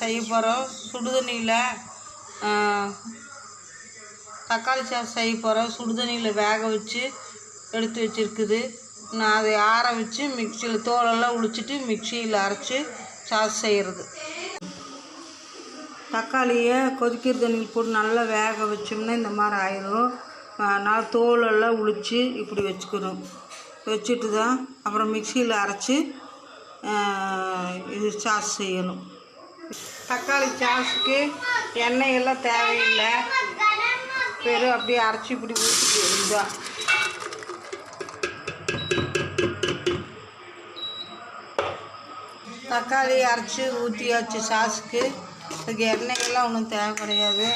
செய்ய போகிறோம். சுடுதண்ணியில் தக்காளி சாஸ் செய்ய போகிறோம். சுடுதண்ணியில் வேக வச்சு எடுத்து வச்சுருக்குது. நான் அதை ஆற வச்சு மிக்சியில் தோலெல்லாம் உளிச்சிட்டு மிக்சியில் அரைச்சி சாஸ் செய்கிறது. தக்காளியை கொதிக்கிற தண்ணியில் போட்டு நல்லா வேக வச்சோம்னா இந்த மாதிரி ஆயிடும். நான் தோலெல்லாம் உளித்து இப்படி வச்சுக்கணும். வச்சுட்டு தான் அப்புறம் மிக்சியில் அரைச்சி இது சாஸ் செய்யணும். தக்காளி சாஸுக்கு எண்ணெய் எல்லாம் தேவையில்லை. வெறும் அப்படியே அரைச்சி இப்படி ஊற்றிட்டு இருந்தா தக்காளி அரைச்சி ஊற்றியாச்சு சாஸுக்கு. அதுக்கு எண்ணெயெல்லாம் ஒன்றும் தேவை கிடையாது.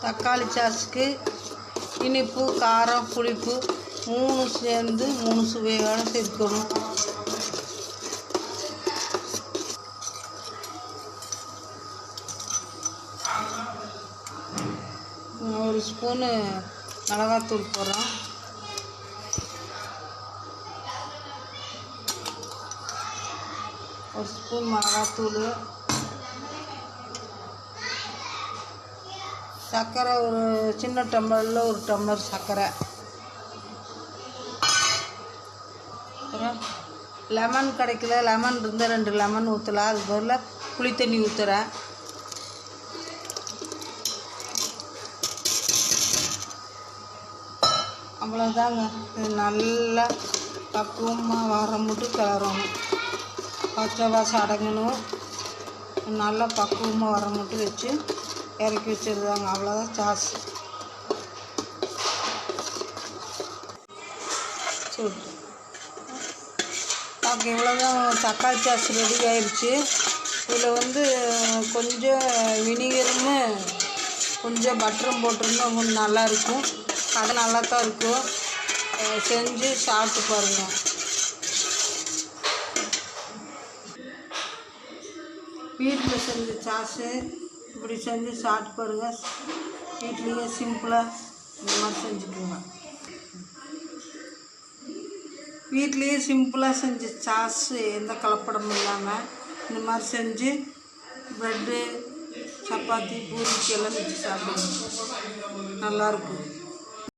தக்காளி சாஸுக்கு இனிப்பு, காரம், புளிப்பு 3 சேர்ந்து 3 சுவையோடு சேர்க்கணும். ஒரு ஸ்பூனு மிளகாத்தூள் போடுறோம். ஒரு ஸ்பூன் மிளகாத்தூள். சர்க்கரை ஒரு சின்ன டம்ளரில் ஒரு டம்ளர் சர்க்கரை. அப்புறம் லெமன் கிடைக்கல, லெமன் இருந்தால் 2 லெமன் ஊற்றலாம். அது பதில் புளி தண்ணி ஊற்றுறேன். அவ்வளோதாங்க. இது நல்லா பக்குவமாக வர மட்டும் கிளறணும். பச்சை வாசம் அடங்கணும். நல்லா பக்குவமாக வர மட்டும் வச்சு இறக்கி வச்சுருந்தாங்க. அவ்வளோதான் சாஸ். ஓகே, இவ்வளோதான் தக்காளி சாஸ் ரெடி ஆயிடுச்சு. இதில் கொஞ்சம் வினிகரும் கொஞ்சம் பட்டரும் போட்டிருந்தா கொஞ்சம் நல்லாயிருக்கும். அது நல்லா தான் இருக்கும். செஞ்சு சாப்பிட்டு பாருங்கள். வீட்டில் செஞ்ச சாஸு இப்படி செஞ்சு சாப்பிட்டு பாருங்கள். வீட்லேயே சிம்பிளாக இந்த மாதிரி செஞ்சுக்கோங்க. வீட்லேயே சிம்பிளாக செஞ்ச சாஸு எந்த கலப்படமும் இல்லாமல் இந்த மாதிரி செஞ்சு ப்ரெட்டு, சப்பாத்தி, பூரிக்கு எல்லாம் வச்சு சாப்பிடுங்க. நல்லாயிருக்கும்.